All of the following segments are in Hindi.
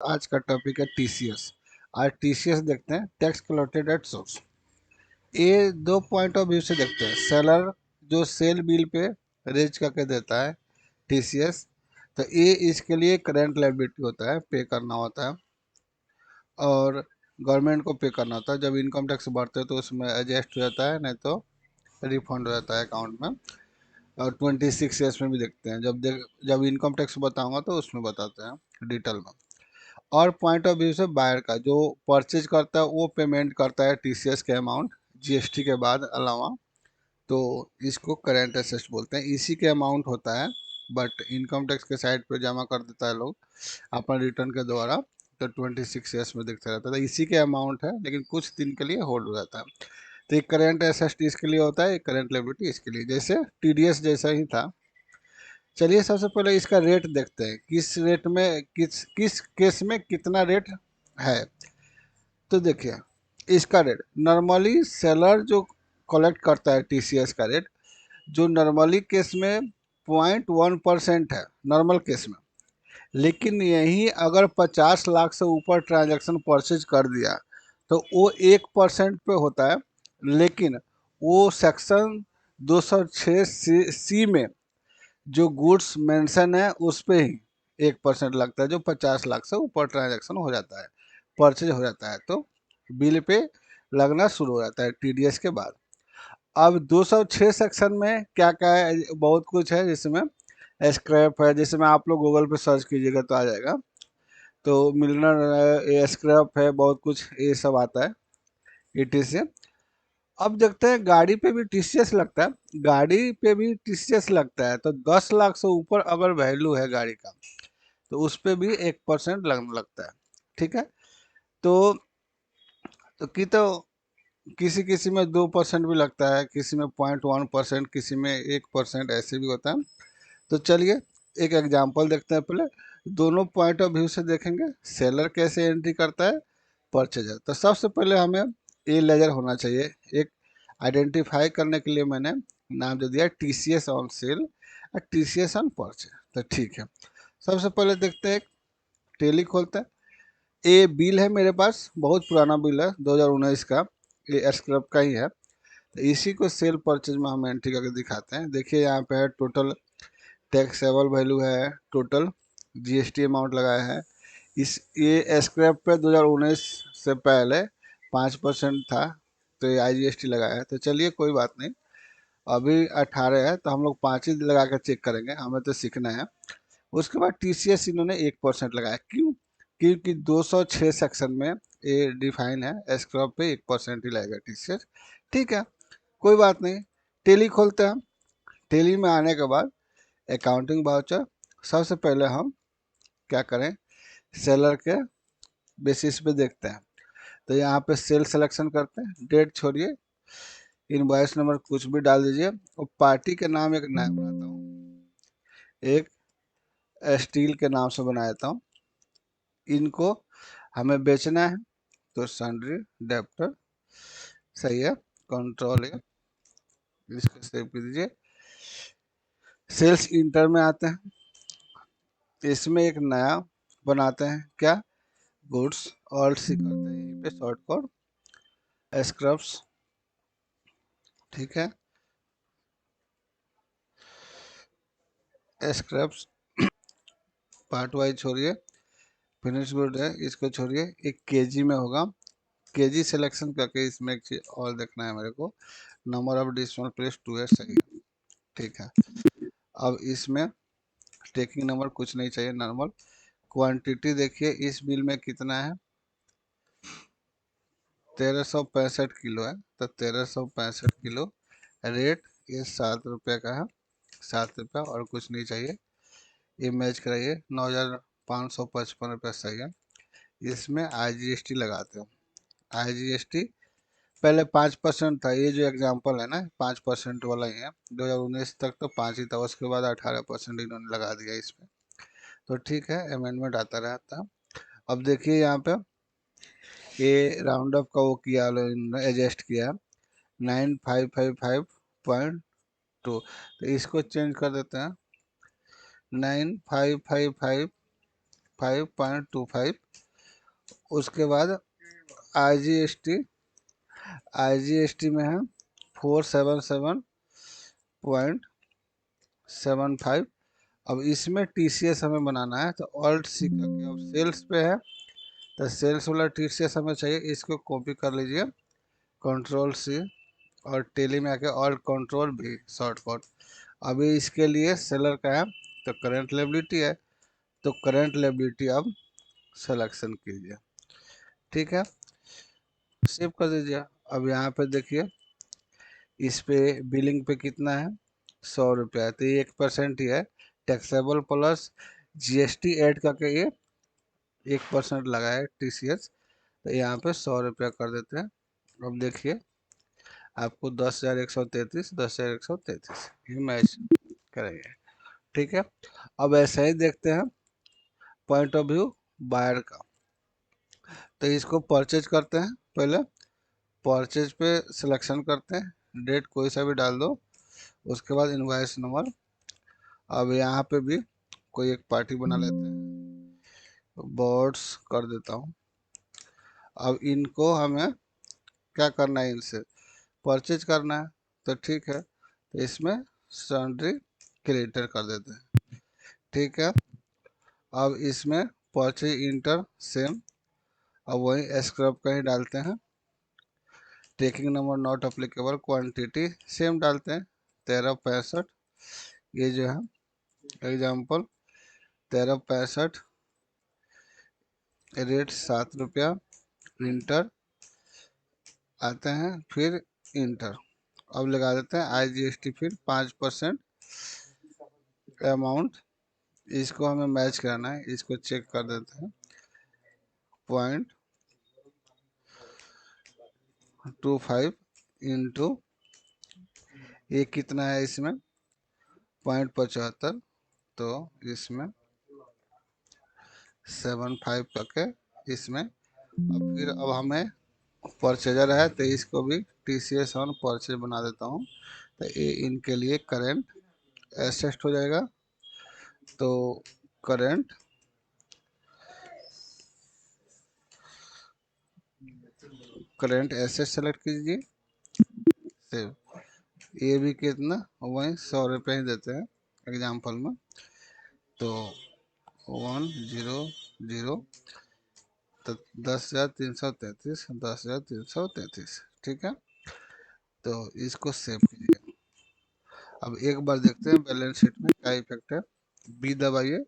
आज का टॉपिक है टीसीएस। आज टीसीएस देखते हैं, टैक्स कलेक्टेड एट सोर्स। ये दो पॉइंट ऑफ व्यू से देखते हैं। सेलर जो सेल बिल पे रेज करके देता है टीसीएस, तो ये इसके लिए करेंट लायबिलिटी होता है, पे करना होता है और गवर्नमेंट को पे करना होता है। जब इनकम टैक्स बढ़ते हैं तो उसमें एडजस्ट हो जाता है, नहीं तो रिफंड हो जाता है अकाउंट में। और 26 ईयर्स में भी देखते हैं, जब इनकम टैक्स बताऊंगा तो उसमें बताते हैं डिटेल में। और पॉइंट ऑफ व्यू से बायर का जो परचेज करता है वो पेमेंट करता है टीसीएस के अमाउंट जीएसटी के बाद अलावा, तो इसको करेंट एसेट्स बोलते हैं। इसी के अमाउंट होता है, बट इनकम टैक्स के साइड पे जमा कर देता है लोग अपना रिटर्न के द्वारा, तो 26 ईयर्स में दिखता रहता है। तो इसी के अमाउंट है, लेकिन कुछ दिन के लिए होल्ड हो जाता है। तो एक करेंट एसेट इसके लिए होता है, एक करेंट लायबिलिटी इसके लिए, जैसे टीडीएस जैसा ही था। चलिए सबसे पहले इसका रेट देखते हैं, किस रेट में किस किस केस में कितना रेट है। तो देखिए इसका रेट नॉर्मली सेलर जो कलेक्ट करता है टीसीएस का रेट, जो नॉर्मली केस में 0.1% है नॉर्मल केस में। लेकिन यही अगर 50 लाख से ऊपर ट्रांजैक्शन परचेज कर दिया तो वो 1% पे होता है। लेकिन वो सेक्शन 206 सी में जो गुड्स मेंशन है उस पे ही 1% लगता है, जो 50 लाख से ऊपर ट्रांजैक्शन हो जाता है, परचेज हो जाता है, तो बिल पे लगना शुरू हो जाता है टीडीएस के बाद। अब 206 सेक्शन में क्या क्या है, बहुत कुछ है जिसमें स्क्रैप है, जिसमें आप लोग गूगल पे सर्च कीजिएगा तो आ जाएगा। तो मिलनर स्क्रैप है, बहुत कुछ ये सब आता है ईटीसी। अब देखते हैं गाड़ी पे भी टीसीएस लगता है। गाड़ी पे भी टीसीएस लगता है, तो 10 लाख से ऊपर अगर वैल्यू है गाड़ी का तो उस पे भी 1% लगने लगता है। ठीक है। तो तो किसी किसी में 2% भी लगता है, किसी में 0.1%, किसी में 1%, ऐसे भी होता है। तो चलिए एक एग्जांपल देखते हैं पहले। दोनों पॉइंट ऑफ व्यू से देखेंगे, सेलर कैसे एंट्री करता है, परचेजर। तो सबसे पहले हमें ए लेजर होना चाहिए। एक आइडेंटिफाई करने के लिए मैंने नाम दे दिया टीसीएस ऑन सेल और टीसीएस ऑन परचेज। तो ठीक है, सबसे पहले देखते हैं, टेली खोलते हैं। ये बिल है मेरे पास, बहुत पुराना बिल है 2019 का, ये स्क्रब का ही है। तो इसी को सेल परचेज में हम एंट्री करके दिखाते हैं। देखिए यहाँ पे है टोटल टैक्सेबल वैल्यू है, टोटल जीएसटी अमाउंट लगाया है। इस ये स्क्रैप पे 2019 से पहले 5% था, तो ये आईजीएसटी लगाया है। तो चलिए कोई बात नहीं, अभी 18 है तो हम लोग 5 ही लगा कर चेक करेंगे, हमें तो सीखना है। उसके बाद टीसीएस इन्होंने 1% लगाया, क्यों? क्योंकि 206 सेक्शन में ये डिफाइन है, स्क्रैप पे 1% ही लगेगा टीसीएस। ठीक है, कोई बात नहीं। टेली खोलते हैं। टेली में आने के बाद अकाउंटिंग वाउचर, सबसे पहले हम क्या करें, सेलर के बेसिस पे देखते हैं। तो यहाँ पे सेल सिलेक्शन करते हैं, डेट छोड़िए, इनवॉइस नंबर कुछ भी डाल दीजिए, और पार्टी के नाम एक नया बनाता हूँ, एक स्टील के नाम से बना देता हूँ। इनको हमें बेचना है, तो सन्ड्री डेप्टर, सही है, कंट्रोल है, इसको सेव कर दीजिए। सेल्स इंटर में आते हैं, इसमें एक नया बनाते हैं, क्या, गुड्स, और सी करते हैं यहीं पे शॉर्ट कोड स्क्रब्स। ठीक है, स्क्रब्स पार्ट वाइज छोड़िए, फिनिश गुड है इसको छोड़िए, एक केजी में होगा। केजी सिलेक्शन करके इसमें एक चीज और देखना है मेरे को, नंबर ऑफ डिसिमल प्लेस 2 है, सही है। ठीक है, अब इसमें टेकिंग नंबर कुछ नहीं चाहिए, नॉर्मल। क्वांटिटी देखिए इस बिल में कितना है, 1365 किलो है, तो 1365 किलो। रेट ये 7 रुपये का है, 7 रुपया, और कुछ नहीं चाहिए। ये मैच कराइए, 9555 रुपया, सही है। इसमें आईजीएसटी लगाते हो। आईजीएसटी पहले 5% था, ये जो एग्जांपल है ना 5% वाला ही है। 2019 तक तो 5 ही था, उसके बाद 18% इन्होंने लगा दिया इसमें। तो ठीक है, अमेंडमेंट आता रहता है। अब देखिए यहाँ पे ये राउंड अप का वो किया, इन्होंने एडजस्ट किया 9555.2, तो इसको चेंज कर देते हैं 9555 5.25। उसके बाद IGST, IGST में है 477.75। अब इसमें TCS हमें बनाना है, तो ऑल्ट सी करके, अब सेल्स पे है तो सेल्स वाला TCS हमें चाहिए, इसको कॉपी कर लीजिए, Ctrl+C, और टेली में आके ऑल्ट Ctrl+V शॉर्टकट। अभी इसके लिए सेलर का है तो करंट लायबिलिटी है, तो करंट लायबिलिटी अब सिलेक्शन कीजिए, ठीक है, सेव कर दीजिए। अब यहाँ पे देखिए इस पे बिलिंग पे कितना है, 100 रुपया, तो ये 1% ही है, टैक्सेबल प्लस GST ऐड करके ये 1% लगा है TCS, तो यहाँ पे 100 रुपया कर देते हैं। अब देखिए आपको 10,133, 10,133 ये मैच करेंगे, ठीक है। अब ऐसे ही देखते हैं पॉइंट ऑफ व्यू बायर का, तो इसको परचेज करते हैं। पहले परचेज पे सिलेक्शन करते हैं, डेट कोई सा भी डाल दो, उसके बाद इनवॉइस नंबर। अब यहाँ पे भी कोई एक पार्टी बना लेते हैं, बोर्ड्स कर देता हूँ। अब इनको हमें क्या करना है, इनसे परचेज करना है, तो ठीक है, तो इसमें सन्ड्री क्रेडिटर कर देते हैं, ठीक है। अब इसमें परचेज इंटर सेम, अब वही स्क्रब का ही डालते हैं, tracking number not applicable, quantity same डालते हैं 1365, ये जो है एग्जाम्पल 1365, रेट 7 रुपया, इंटर आते हैं, फिर इंटर। अब लगा देते हैं IGST, फिर 5% अमाउंट, इसको हमें मैच कराना है, इसको चेक कर देते हैं, 0.25 इंटू ये कितना है इसमें 0.75, तो इसमें 75 करके इसमें। अब फिर अब हमें परचेजर है तो इसको भी TCS ऑन परचेज बना देता हूँ, तो ये इनके लिए करेंट एसेट हो जाएगा। तो करंट एसेट सेलेक्ट कीजिए, सेव। ये भी कितना वही 100 रुपये ही देते हैं एग्जाम्पल में, तो 100, तो 10,333, 10,333, ठीक है, तो इसको सेव कीजिए। अब एक बार देखते हैं बैलेंस शीट में क्या इफेक्ट है, बी दबाइए,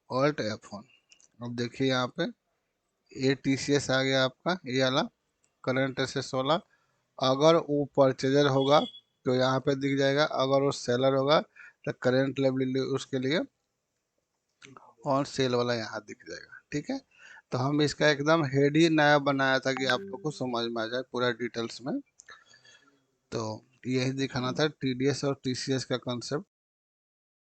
ऑल्ट F1। अब देखिए यहाँ पे ये TCS आ गया आपका, ये वाला करंट एसेट्स वाला। अगर वो परचेजर होगा तो यहाँ पे दिख जाएगा, अगर वो सेलर होगा तो करंट लायबिलिटी उसके लिए और सेल वाला यहाँ दिख जाएगा, ठीक है। तो हम इसका एकदम हेड ही नया बनाया था कि आप लोग को समझ में आ जाए पूरा डिटेल्स में, तो यही दिखाना था TDS और TCS का कंसेप्ट।